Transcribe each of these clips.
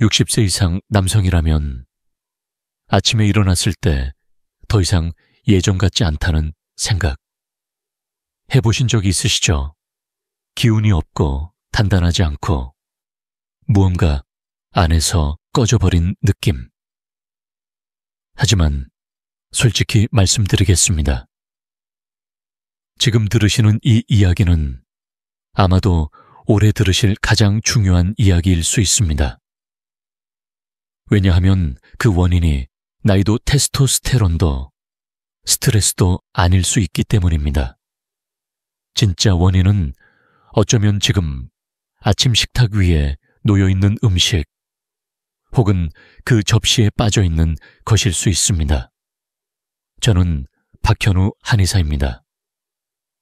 60세 이상 남성이라면 아침에 일어났을 때 더 이상 예전 같지 않다는 생각. 해보신 적이 있으시죠? 기운이 없고 단단하지 않고 무언가 안에서 꺼져버린 느낌. 하지만 솔직히 말씀드리겠습니다. 지금 들으시는 이 이야기는 아마도 올해 들으실 가장 중요한 이야기일 수 있습니다. 왜냐하면 그 원인이 나이도 테스토스테론도 스트레스도 아닐 수 있기 때문입니다. 진짜 원인은 어쩌면 지금 아침 식탁 위에 놓여있는 음식 혹은 그 접시에 빠져있는 것일 수 있습니다. 저는 박현우 한의사입니다.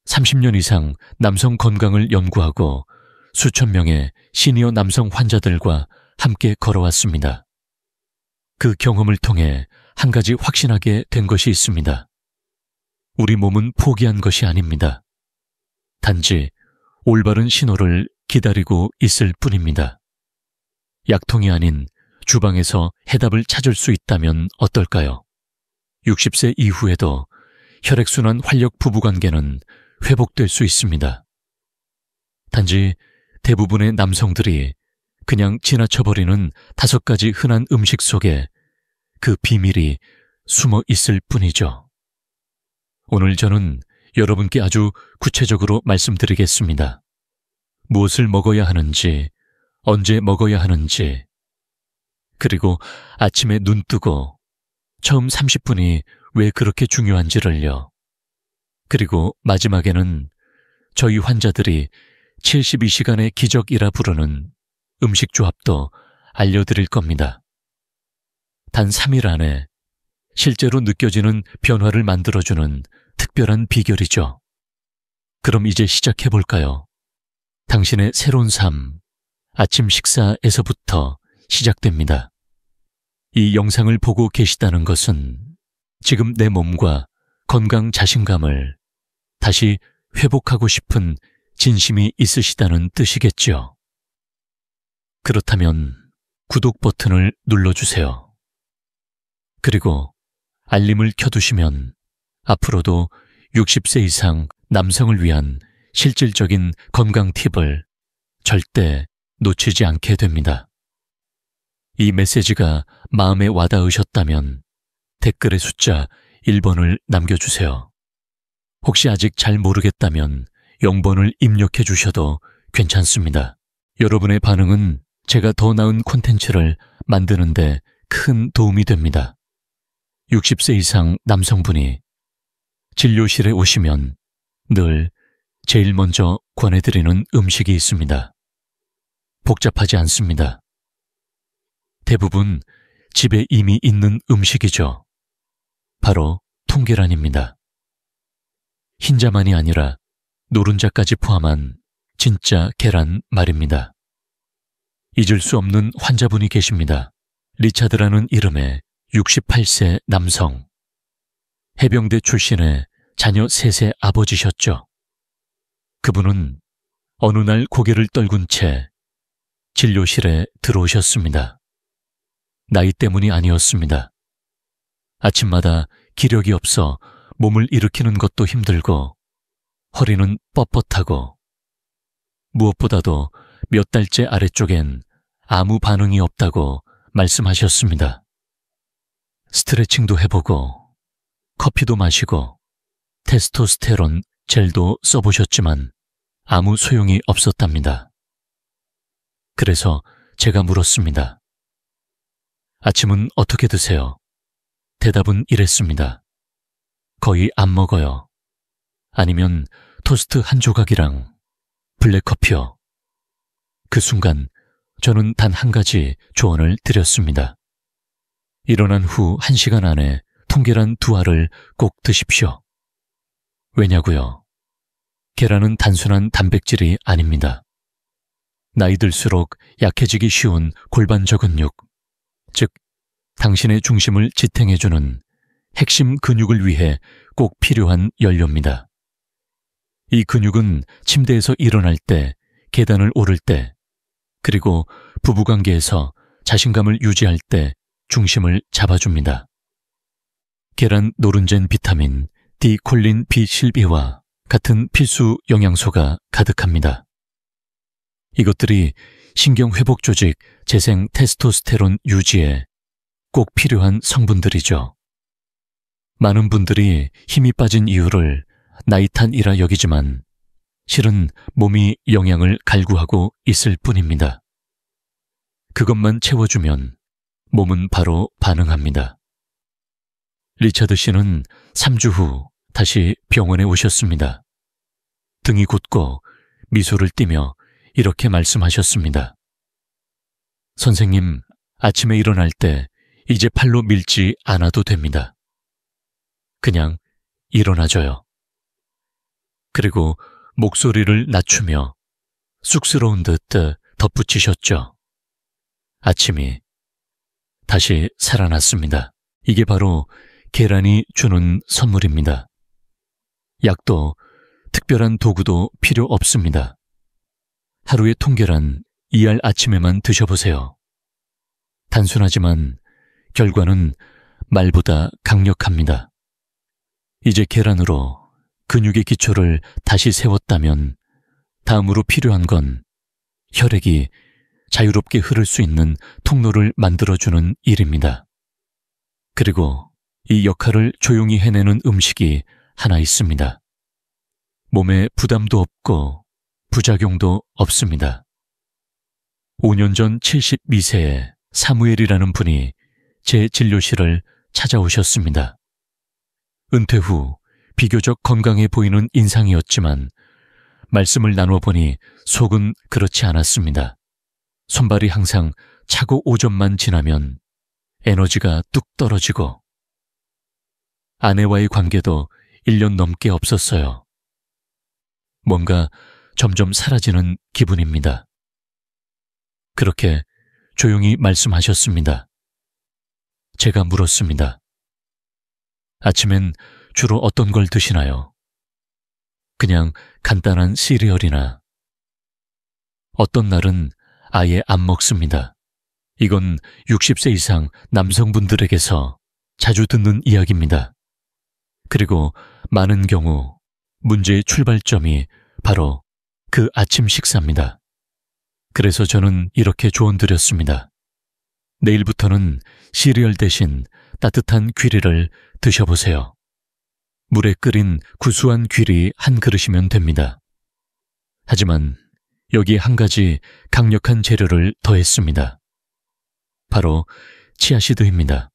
30년 이상 남성 건강을 연구하고 수천 명의 시니어 남성 환자들과 함께 걸어왔습니다. 그 경험을 통해 한 가지 확신하게 된 것이 있습니다. 우리 몸은 포기한 것이 아닙니다. 단지 올바른 신호를 기다리고 있을 뿐입니다. 약통이 아닌 주방에서 해답을 찾을 수 있다면 어떨까요? 60세 이후에도 혈액순환 활력 부부관계는 회복될 수 있습니다. 단지 대부분의 남성들이 그냥 지나쳐버리는 5가지 흔한 음식 속에 그 비밀이 숨어 있을 뿐이죠. 오늘 저는 여러분께 아주 구체적으로 말씀드리겠습니다. 무엇을 먹어야 하는지, 언제 먹어야 하는지, 그리고 아침에 눈 뜨고 처음 30분이 왜 그렇게 중요한지를요. 그리고 마지막에는 저희 환자들이 72시간의 기적이라 부르는 음식 조합도 알려드릴 겁니다. 단 3일 안에 실제로 느껴지는 변화를 만들어주는 특별한 비결이죠. 그럼 이제 시작해볼까요? 당신의 새로운 삶, 아침 식사에서부터 시작됩니다. 이 영상을 보고 계시다는 것은 지금 내 몸과 건강 자신감을 다시 회복하고 싶은 진심이 있으시다는 뜻이겠죠. 그렇다면 구독 버튼을 눌러주세요. 그리고 알림을 켜두시면 앞으로도 60세 이상 남성을 위한 실질적인 건강 팁을 절대 놓치지 않게 됩니다. 이 메시지가 마음에 와닿으셨다면 댓글의 숫자 1번을 남겨주세요. 혹시 아직 잘 모르겠다면 0번을 입력해 주셔도 괜찮습니다. 여러분의 반응은 제가 더 나은 콘텐츠를 만드는 데 큰 도움이 됩니다. 60세 이상 남성분이 진료실에 오시면 늘 제일 먼저 권해드리는 음식이 있습니다. 복잡하지 않습니다. 대부분 집에 이미 있는 음식이죠. 바로 통계란입니다. 흰자만이 아니라 노른자까지 포함한 진짜 계란 말입니다. 잊을 수 없는 환자분이 계십니다. 리차드라는 이름의 68세 남성. 해병대 출신의 자녀 3세 아버지셨죠. 그분은 어느 날 고개를 떨군 채 진료실에 들어오셨습니다. 나이 때문이 아니었습니다. 아침마다 기력이 없어 몸을 일으키는 것도 힘들고 허리는 뻣뻣하고 무엇보다도 몇 달째 아래쪽엔 아무 반응이 없다고 말씀하셨습니다. 스트레칭도 해보고 커피도 마시고 테스토스테론 젤도 써보셨지만 아무 소용이 없었답니다. 그래서 제가 물었습니다. 아침은 어떻게 드세요? 대답은 이랬습니다. 거의 안 먹어요. 아니면 토스트 한 조각이랑 블랙커피요. 그 순간 저는 단 한 가지 조언을 드렸습니다. 일어난 후 1시간 안에 통계란 2알을 꼭 드십시오. 왜냐고요? 계란은 단순한 단백질이 아닙니다. 나이 들수록 약해지기 쉬운 골반 저근육, 즉 당신의 중심을 지탱해주는 핵심 근육을 위해 꼭 필요한 연료입니다. 이 근육은 침대에서 일어날 때, 계단을 오를 때, 그리고 부부관계에서 자신감을 유지할 때 중심을 잡아줍니다. 계란 노른자엔 비타민 디콜린 B12와 같은 필수 영양소가 가득합니다. 이것들이 신경회복 조직 재생 테스토스테론 유지에 꼭 필요한 성분들이죠. 많은 분들이 힘이 빠진 이유를 나이 탓이라 여기지만 실은 몸이 영양을 갈구하고 있을 뿐입니다. 그것만 채워주면 몸은 바로 반응합니다. 리차드 씨는 3주 후 다시 병원에 오셨습니다. 등이 굳고 미소를 띠며 이렇게 말씀하셨습니다. 선생님, 아침에 일어날 때 이제 팔로 밀지 않아도 됩니다. 그냥 일어나줘요. 그리고 목소리를 낮추며 쑥스러운 듯 덧붙이셨죠. 아침이 다시 살아났습니다. 이게 바로 계란이 주는 선물입니다. 약도 특별한 도구도 필요 없습니다. 하루에 통계란 2알 아침에만 드셔보세요. 단순하지만 결과는 말보다 강력합니다. 이제 계란으로 근육의 기초를 다시 세웠다면 다음으로 필요한 건 혈액이 자유롭게 흐를 수 있는 통로를 만들어주는 일입니다. 그리고 이 역할을 조용히 해내는 음식이 하나 있습니다. 몸에 부담도 없고 부작용도 없습니다. 5년 전 72세의 사무엘이라는 분이 제 진료실을 찾아오셨습니다. 은퇴 후 비교적 건강해 보이는 인상이었지만 말씀을 나눠보니 속은 그렇지 않았습니다. 손발이 항상 차고 오전만 지나면 에너지가 뚝 떨어지고 아내와의 관계도 1년 넘게 없었어요. 뭔가 점점 사라지는 기분입니다. 그렇게 조용히 말씀하셨습니다. 제가 물었습니다. 아침엔 주로 어떤 걸 드시나요? 그냥 간단한 시리얼이나. 어떤 날은 아예 안 먹습니다. 이건 60세 이상 남성분들에게서 자주 듣는 이야기입니다. 그리고 많은 경우 문제의 출발점이 바로 그 아침 식사입니다. 그래서 저는 이렇게 조언드렸습니다. 내일부터는 시리얼 대신 따뜻한 귀리를 드셔보세요. 물에 끓인 구수한 귀리 한 그릇이면 됩니다. 하지만 여기에 한 가지 강력한 재료를 더했습니다. 바로 치아시드입니다.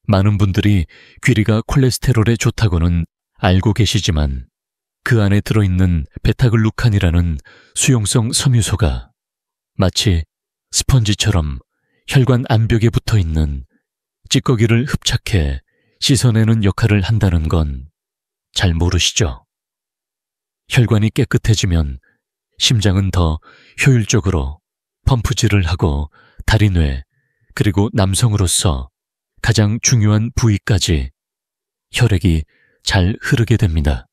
많은 분들이 귀리가 콜레스테롤에 좋다고는 알고 계시지만 그 안에 들어있는 베타글루칸이라는 수용성 섬유소가 마치 스펀지처럼 혈관 암벽에 붙어있는 찌꺼기를 흡착해 씻어내는 역할을 한다는 건 잘 모르시죠? 혈관이 깨끗해지면 심장은 더 효율적으로 펌프질을 하고 다리뇌 그리고 남성으로서 가장 중요한 부위까지 혈액이 잘 흐르게 됩니다.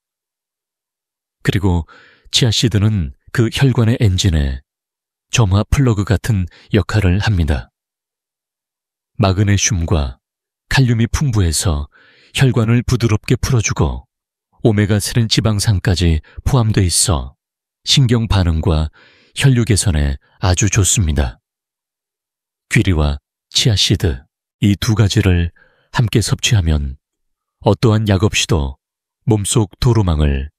그리고 치아시드는 그 혈관의 엔진에 점화 플러그 같은 역할을 합니다. 마그네슘과 칼륨이 풍부해서 혈관을 부드럽게 풀어주고 오메가3 지방산까지 포함되어 있어 신경 반응과 혈류 개선에 아주 좋습니다. 귀리와 치아시드, 이 두 가지를 함께 섭취하면 어떠한 약 없이도 몸속 도로망을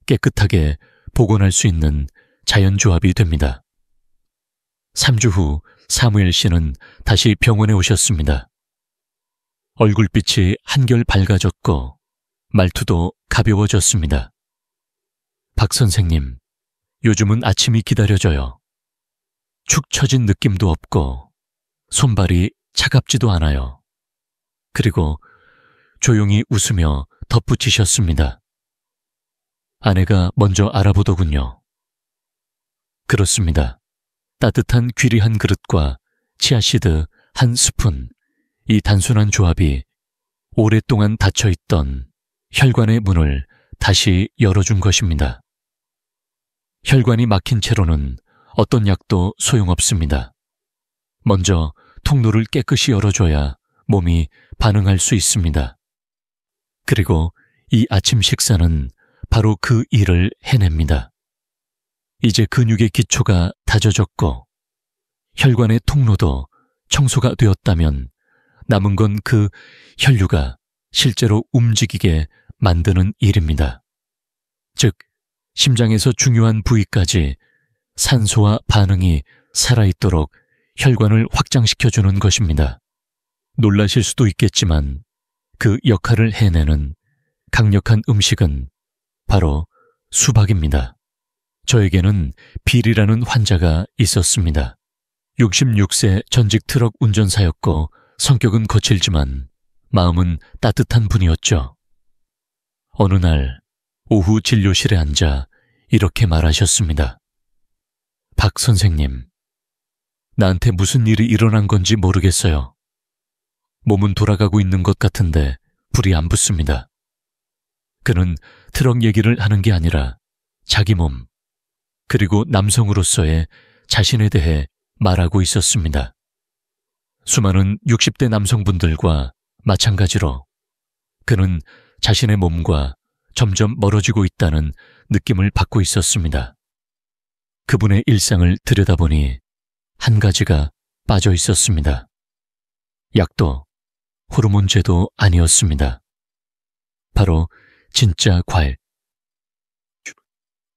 깨끗하게 복원할 수 있는 자연조합이 됩니다. 3주 후 사무엘 씨는 다시 병원에 오셨습니다. 얼굴빛이 한결 밝아졌고 말투도 가벼워졌습니다. 박 선생님, 요즘은 아침이 기다려져요. 축 처진 느낌도 없고 손발이 차갑지도 않아요. 그리고 조용히 웃으며 덧붙이셨습니다. 아내가 먼저 알아보더군요. 그렇습니다. 따뜻한 귀리 한 그릇과 치아시드 한 스푼, 이 단순한 조합이 오랫동안 닫혀있던 혈관의 문을 다시 열어준 것입니다. 혈관이 막힌 채로는 어떤 약도 소용없습니다. 먼저 통로를 깨끗이 열어줘야 몸이 반응할 수 있습니다. 그리고 이 아침 식사는 바로 그 일을 해냅니다. 이제 근육의 기초가 다져졌고 혈관의 통로도 청소가 되었다면 남은 건 그 혈류가 실제로 움직이게 만드는 일입니다. 즉, 심장에서 중요한 부위까지 산소와 반응이 살아있도록 혈관을 확장시켜주는 것입니다. 놀라실 수도 있겠지만 그 역할을 해내는 강력한 음식은 바로 수박입니다. 저에게는 빌이라는 환자가 있었습니다. 66세 전직 트럭 운전사였고 성격은 거칠지만 마음은 따뜻한 분이었죠. 어느 날 오후 진료실에 앉아 이렇게 말하셨습니다. 박 선생님, 나한테 무슨 일이 일어난 건지 모르겠어요. 몸은 돌아가고 있는 것 같은데 불이 안 붙습니다. 그는 트럭 얘기를 하는 게 아니라 자기 몸, 그리고 남성으로서의 자신에 대해 말하고 있었습니다. 수많은 60대 남성분들과 마찬가지로 그는 자신의 몸과 점점 멀어지고 있다는 느낌을 받고 있었습니다. 그분의 일상을 들여다보니 한 가지가 빠져 있었습니다. 약도 호르몬제도 아니었습니다. 바로 진짜 과일.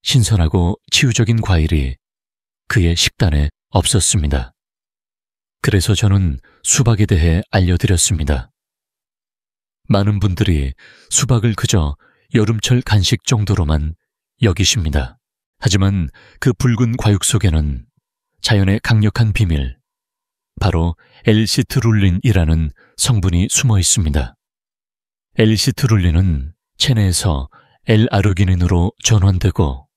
신선하고 치유적인 과일이 그의 식단에 없었습니다. 그래서 저는 수박에 대해 알려드렸습니다. 많은 분들이 수박을 그저 여름철 간식 정도로만 여기십니다. 하지만 그 붉은 과육 속에는 자연의 강력한 비밀, 바로 L-시트룰린이라는 성분이 숨어 있습니다. L-시트룰린은 체내에서 L-아르기닌으로 전환되고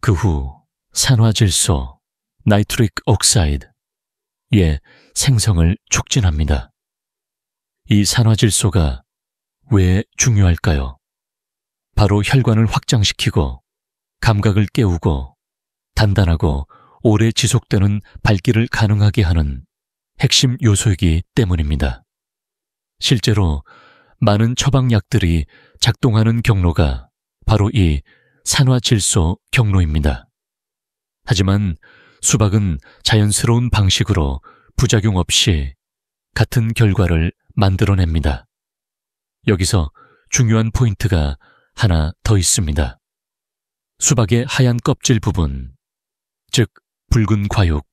그 후 산화질소, 나이트릭 옥사이드의 생성을 촉진합니다. 이 산화질소가 왜 중요할까요? 바로 혈관을 확장시키고 감각을 깨우고 단단하고 오래 지속되는 발길을 가능하게 하는 핵심 요소이기 때문입니다. 실제로 많은 처방약들이 작동하는 경로가 바로 이 산화질소 경로입니다. 하지만 수박은 자연스러운 방식으로 부작용 없이 같은 결과를 만들어냅니다. 여기서 중요한 포인트가 하나 더 있습니다. 수박의 하얀 껍질 부분, 즉 붉은 과육,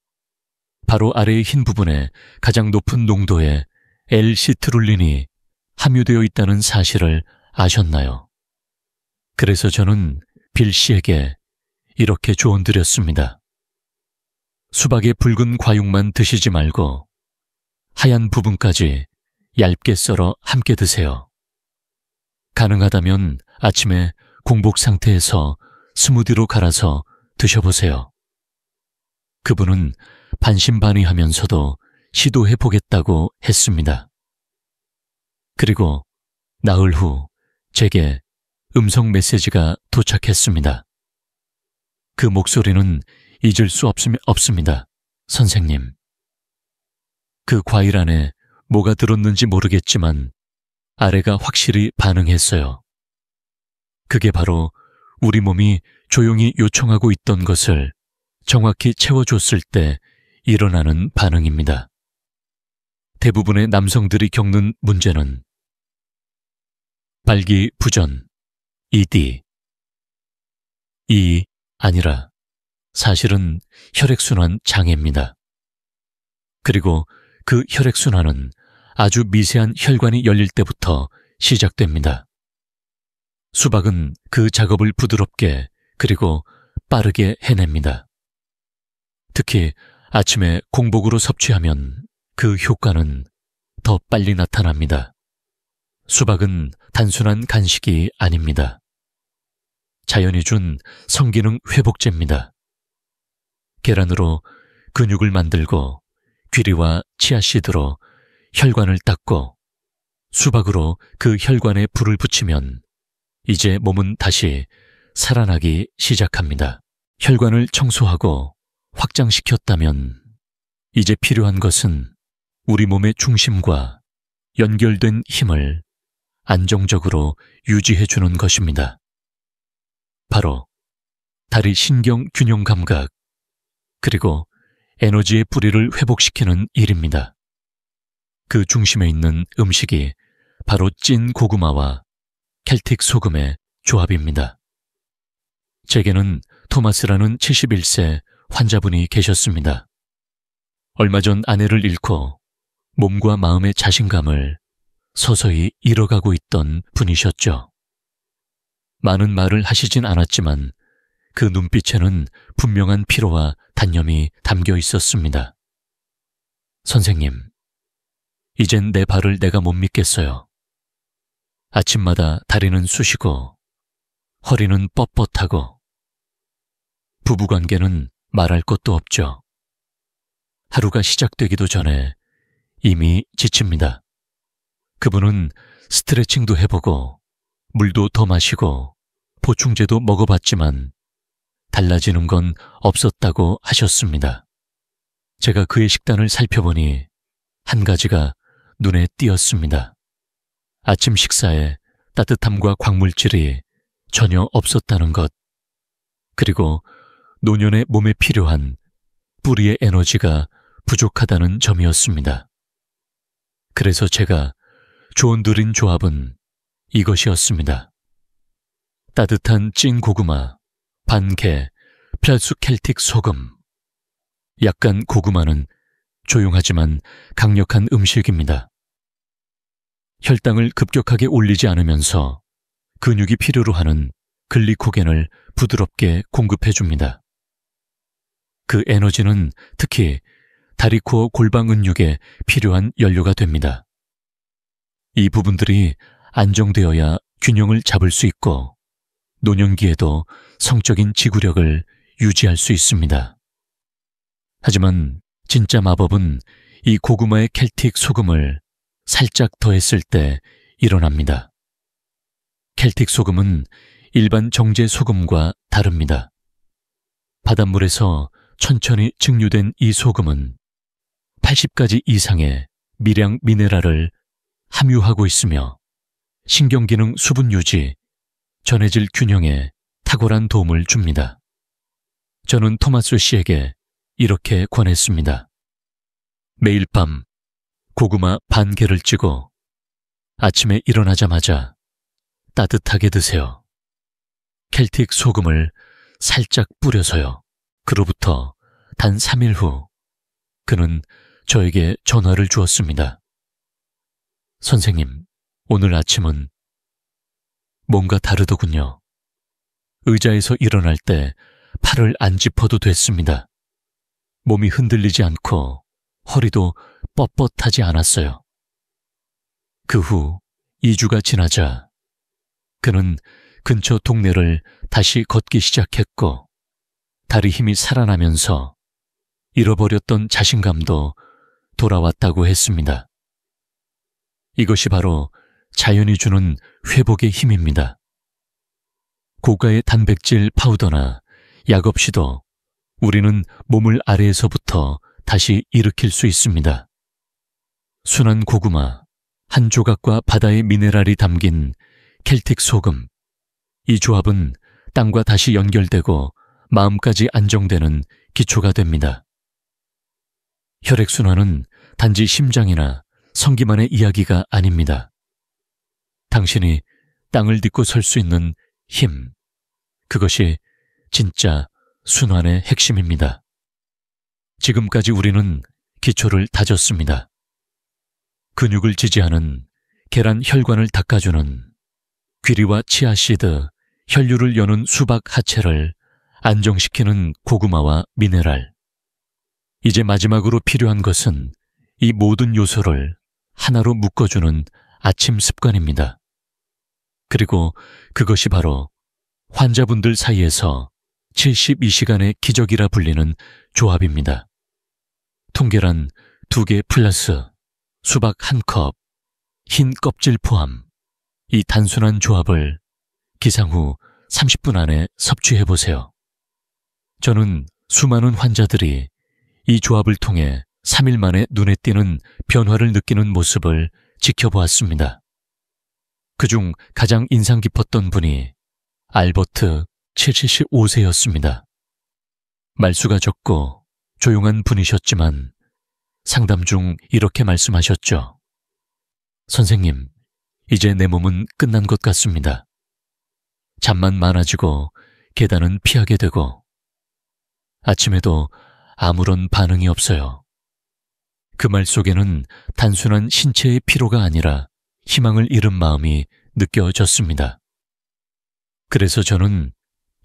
바로 아래의 흰 부분에 가장 높은 농도의 L-시트룰린이 함유되어 있다는 사실을 아셨나요? 그래서 저는 빌 씨에게 이렇게 조언드렸습니다. 수박의 붉은 과육만 드시지 말고 하얀 부분까지 얇게 썰어 함께 드세요. 가능하다면 아침에 공복 상태에서 스무디로 갈아서 드셔보세요. 그분은 반신반의하면서도 시도해보겠다고 했습니다. 그리고 나흘 후 제게 음성 메시지가 도착했습니다. 그 목소리는 잊을 수 없습니다. 선생님. 그 과일 안에 뭐가 들었는지 모르겠지만 아래가 확실히 반응했어요. 그게 바로 우리 몸이 조용히 요청하고 있던 것을 정확히 채워줬을 때 일어나는 반응입니다. 대부분의 남성들이 겪는 문제는 발기부전, ED. 이 아니라 사실은 혈액순환 장애입니다. 그리고 그 혈액순환은 아주 미세한 혈관이 열릴 때부터 시작됩니다. 수박은 그 작업을 부드럽게 그리고 빠르게 해냅니다. 특히 아침에 공복으로 섭취하면 그 효과는 더 빨리 나타납니다. 수박은 단순한 간식이 아닙니다. 자연이 준 성기능 회복제입니다. 계란으로 근육을 만들고 귀리와 치아씨드로 혈관을 닦고 수박으로 그 혈관에 불을 붙이면 이제 몸은 다시 살아나기 시작합니다. 혈관을 청소하고 확장시켰다면 이제 필요한 것은 우리 몸의 중심과 연결된 힘을 안정적으로 유지해주는 것입니다. 바로 다리 신경 균형 감각, 그리고 에너지의 뿌리를 회복시키는 일입니다. 그 중심에 있는 음식이 바로 찐 고구마와 켈틱 소금의 조합입니다. 제게는 토마스라는 71세 환자분이 계셨습니다. 얼마 전 아내를 잃고 몸과 마음의 자신감을 서서히 잃어가고 있던 분이셨죠. 많은 말을 하시진 않았지만 그 눈빛에는 분명한 피로와 단념이 담겨 있었습니다. 선생님, 이젠 내 발을 내가 못 믿겠어요. 아침마다 다리는 쑤시고 허리는 뻣뻣하고 부부관계는 말할 것도 없죠. 하루가 시작되기도 전에 이미 지칩니다. 그분은 스트레칭도 해보고 물도 더 마시고 보충제도 먹어봤지만 달라지는 건 없었다고 하셨습니다. 제가 그의 식단을 살펴보니 한 가지가 눈에 띄었습니다. 아침 식사에 따뜻함과 광물질이 전혀 없었다는 것, 그리고 노년의 몸에 필요한 뿌리의 에너지가 부족하다는 점이었습니다. 그래서 제가 조언드린 조합은 이것이었습니다. 따뜻한 찐 고구마, 반개, 플러스 켈틱 소금. 약간 고구마는 조용하지만 강력한 음식입니다. 혈당을 급격하게 올리지 않으면서 근육이 필요로 하는 글리코겐을 부드럽게 공급해줍니다. 그 에너지는 특히 다리 코어 골반 근육에 필요한 연료가 됩니다. 이 부분들이 안정되어야 균형을 잡을 수 있고 노년기에도 성적인 지구력을 유지할 수 있습니다. 하지만 진짜 마법은 이 고구마의 켈틱 소금을 살짝 더했을 때 일어납니다. 켈틱 소금은 일반 정제 소금과 다릅니다. 바닷물에서 천천히 증류된 이 소금은 80가지 이상의 미량 미네랄을 함유하고 있으며 신경기능 수분 유지, 전해질 균형에 탁월한 도움을 줍니다. 저는 토마스 씨에게 이렇게 권했습니다. 매일 밤 고구마 반 개를 찌고 아침에 일어나자마자 따뜻하게 드세요. 켈틱 소금을 살짝 뿌려서요. 그로부터 단 3일 후 그는 저에게 전화를 주었습니다. 선생님, 오늘 아침은 뭔가 다르더군요. 의자에서 일어날 때 팔을 안 짚어도 됐습니다. 몸이 흔들리지 않고 허리도 뻣뻣하지 않았어요. 그 후 2주가 지나자 그는 근처 동네를 다시 걷기 시작했고 다리 힘이 살아나면서 잃어버렸던 자신감도 돌아왔다고 했습니다. 이것이 바로 자연이 주는 회복의 힘입니다. 고가의 단백질 파우더나 약 없이도 우리는 몸을 아래에서부터 다시 일으킬 수 있습니다. 순한 고구마, 한 조각과 바다의 미네랄이 담긴 켈틱 소금, 이 조합은 땅과 다시 연결되고 마음까지 안정되는 기초가 됩니다. 혈액순환은 단지 심장이나 성기만의 이야기가 아닙니다. 당신이 땅을 딛고 설 수 있는 힘, 그것이 진짜 순환의 핵심입니다. 지금까지 우리는 기초를 다졌습니다. 근육을 지지하는 계란 혈관을 닦아주는 귀리와 치아씨드, 혈류를 여는 수박 하체를 안정시키는 고구마와 미네랄. 이제 마지막으로 필요한 것은 이 모든 요소를 하나로 묶어주는 아침 습관입니다. 그리고 그것이 바로 환자분들 사이에서 72시간의 기적이라 불리는 조합입니다. 통계란 2개 플러스 수박 1컵, 흰 껍질 포함. 이 단순한 조합을 기상 후 30분 안에 섭취해보세요. 저는 수많은 환자들이 이 조합을 통해 3일 만에 눈에 띄는 변화를 느끼는 모습을 지켜보았습니다. 그중 가장 인상 깊었던 분이 알버트 75세였습니다. 말수가 적고 조용한 분이셨지만 상담 중 이렇게 말씀하셨죠. 선생님, 이제 내 몸은 끝난 것 같습니다. 잠만 많아지고 계단은 피하게 되고 아침에도 아무런 반응이 없어요. 그 말 속에는 단순한 신체의 피로가 아니라 희망을 잃은 마음이 느껴졌습니다. 그래서 저는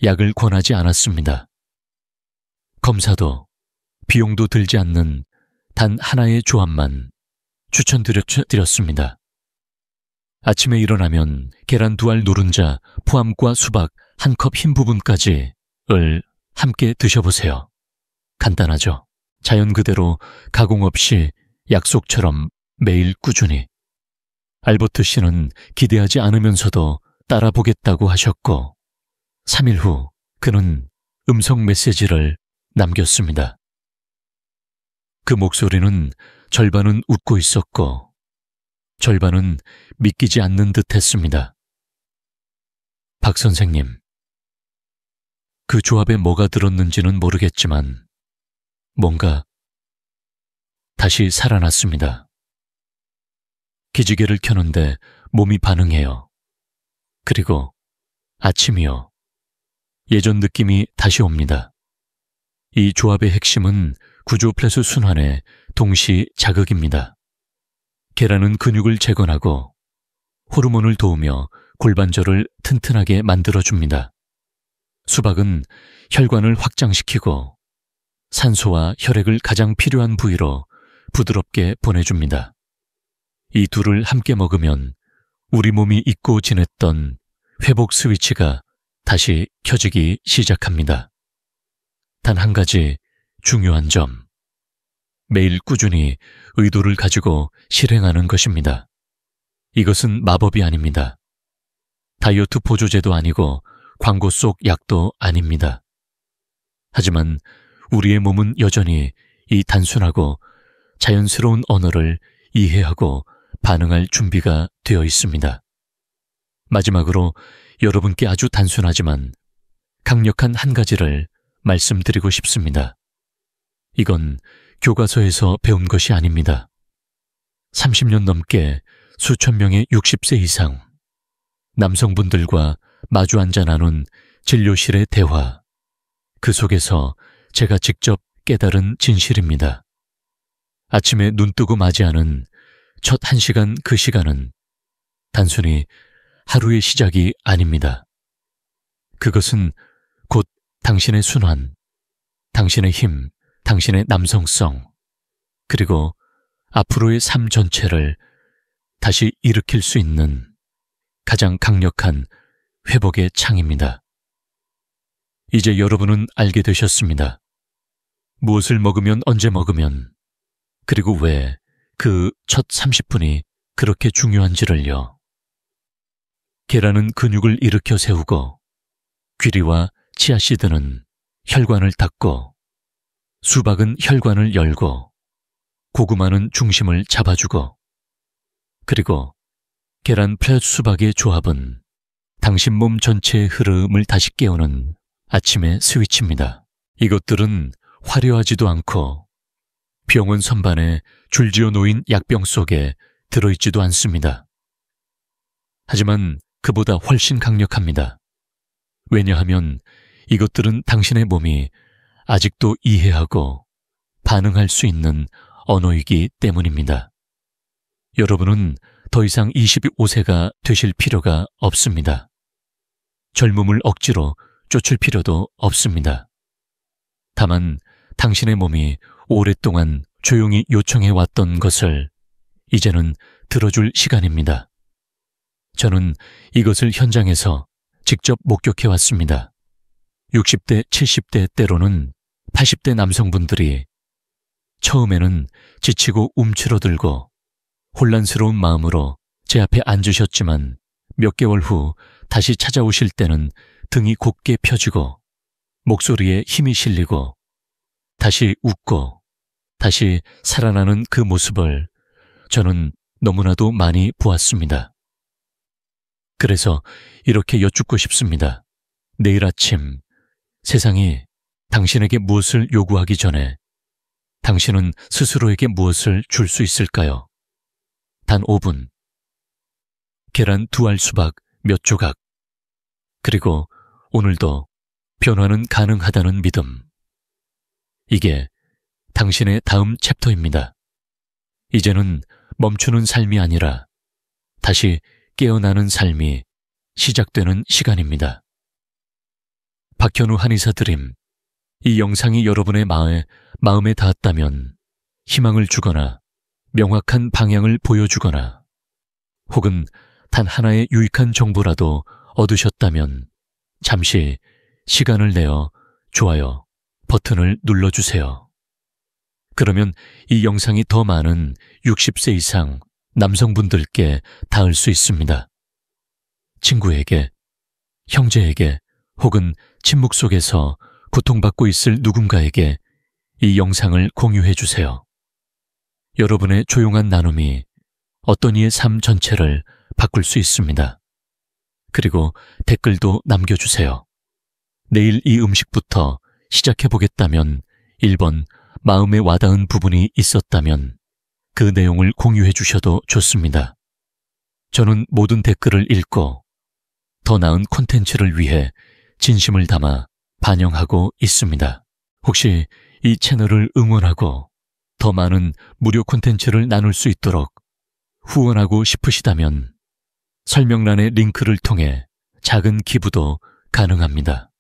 약을 권하지 않았습니다. 검사도 비용도 들지 않는 단 하나의 조합만 추천드렸습니다. 아침에 일어나면 계란 2알 노른자 포함과 수박 1컵 흰 부분까지를 함께 드셔보세요. 간단하죠? 자연 그대로 가공 없이 약속처럼 매일 꾸준히. 알버트 씨는 기대하지 않으면서도 따라보겠다고 하셨고 3일 후 그는 음성 메시지를 남겼습니다. 그 목소리는 절반은 웃고 있었고 절반은 믿기지 않는 듯 했습니다. 박 선생님, 그 조합에 뭐가 들었는지는 모르겠지만 뭔가 다시 살아났습니다. 기지개를 켜는데 몸이 반응해요. 그리고 아침이요. 예전 느낌이 다시 옵니다. 이 조합의 핵심은 구조 플러스 순환의 동시 자극입니다. 계란은 근육을 재건하고 호르몬을 도우며 골반절을 튼튼하게 만들어줍니다. 수박은 혈관을 확장시키고 산소와 혈액을 가장 필요한 부위로 부드럽게 보내줍니다. 이 둘을 함께 먹으면 우리 몸이 잊고 지냈던 회복 스위치가 다시 켜지기 시작합니다. 단 한 가지 중요한 점, 매일 꾸준히 의도를 가지고 실행하는 것입니다. 이것은 마법이 아닙니다. 다이어트 보조제도 아니고 광고 속 약도 아닙니다. 하지만 우리의 몸은 여전히 이 단순하고 자연스러운 언어를 이해하고 반응할 준비가 되어 있습니다. 마지막으로 여러분께 아주 단순하지만 강력한 한 가지를 말씀드리고 싶습니다. 이건 교과서에서 배운 것이 아닙니다. 30년 넘게 수천 명의 60세 이상 남성분들과 마주 앉아 나눈 진료실의 대화, 그 속에서 제가 직접 깨달은 진실입니다. 아침에 눈 뜨고 맞이하는 첫 1시간 그 시간은 단순히 하루의 시작이 아닙니다. 그것은 곧 당신의 순환, 당신의 힘, 당신의 남성성, 그리고 앞으로의 삶 전체를 다시 일으킬 수 있는 가장 강력한 회복의 창입니다. 이제 여러분은 알게 되셨습니다. 무엇을 먹으면 언제 먹으면, 그리고 왜 그 첫 30분이 그렇게 중요한지를요. 계란은 근육을 일으켜 세우고 귀리와 치아씨드는 혈관을 닫고 수박은 혈관을 열고 고구마는 중심을 잡아주고 그리고 계란 플러스 수박의 조합은 당신 몸 전체의 흐름을 다시 깨우는 아침의 스위치입니다. 이것들은 화려하지도 않고 병원 선반에 줄지어 놓인 약병 속에 들어있지도 않습니다. 하지만 그보다 훨씬 강력합니다. 왜냐하면 이것들은 당신의 몸이 아직도 이해하고 반응할 수 있는 언어이기 때문입니다. 여러분은 더 이상 25세가 되실 필요가 없습니다. 젊음을 억지로 쫓을 필요도 없습니다. 다만 당신의 몸이 오랫동안 조용히 요청해왔던 것을 이제는 들어줄 시간입니다. 저는 이것을 현장에서 직접 목격해왔습니다. 60대, 70대 때로는 80대 남성분들이 처음에는 지치고 움츠러들고 혼란스러운 마음으로 제 앞에 앉으셨지만 몇 개월 후 다시 찾아오실 때는 등이 곧게 펴지고 목소리에 힘이 실리고 다시 웃고 다시 살아나는 그 모습을 저는 너무나도 많이 보았습니다. 그래서 이렇게 여쭙고 싶습니다. 내일 아침 세상이 당신에게 무엇을 요구하기 전에 당신은 스스로에게 무엇을 줄 수 있을까요? 단 5분. 계란 2알 수박 몇 조각. 그리고 오늘도 변화는 가능하다는 믿음. 이게 당신의 다음 챕터입니다. 이제는 멈추는 삶이 아니라 다시 깨어나는 삶이 시작되는 시간입니다. 박현우 한의사 드림. 이 영상이 여러분의 마음에 닿았다면 희망을 주거나 명확한 방향을 보여주거나 혹은 단 하나의 유익한 정보라도 얻으셨다면 잠시 시간을 내어 좋아요 버튼을 눌러주세요. 그러면 이 영상이 더 많은 60세 이상 남성분들께 닿을 수 있습니다. 친구에게, 형제에게 혹은 침묵 속에서 고통받고 있을 누군가에게 이 영상을 공유해 주세요. 여러분의 조용한 나눔이 어떤 이의 삶 전체를 바꿀 수 있습니다. 그리고 댓글도 남겨주세요. 내일 이 음식부터 시작해보겠다면 1번 마음에 와닿은 부분이 있었다면 그 내용을 공유해 주셔도 좋습니다. 저는 모든 댓글을 읽고 더 나은 콘텐츠를 위해 진심을 담아 반영하고 있습니다. 혹시 이 채널을 응원하고 더 많은 무료 콘텐츠를 나눌 수 있도록 후원하고 싶으시다면 설명란의 링크를 통해 작은 기부도 가능합니다.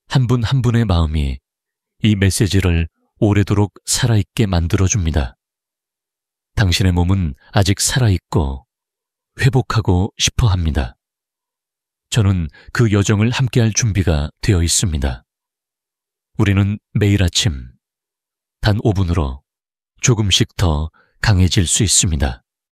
한 분 한 분의 마음이 이 메시지를 오래도록 살아있게 만들어줍니다. 당신의 몸은 아직 살아있고 회복하고 싶어 합니다. 저는 그 여정을 함께할 준비가 되어 있습니다. 우리는 매일 아침 단 5분으로 조금씩 더 강해질 수 있습니다.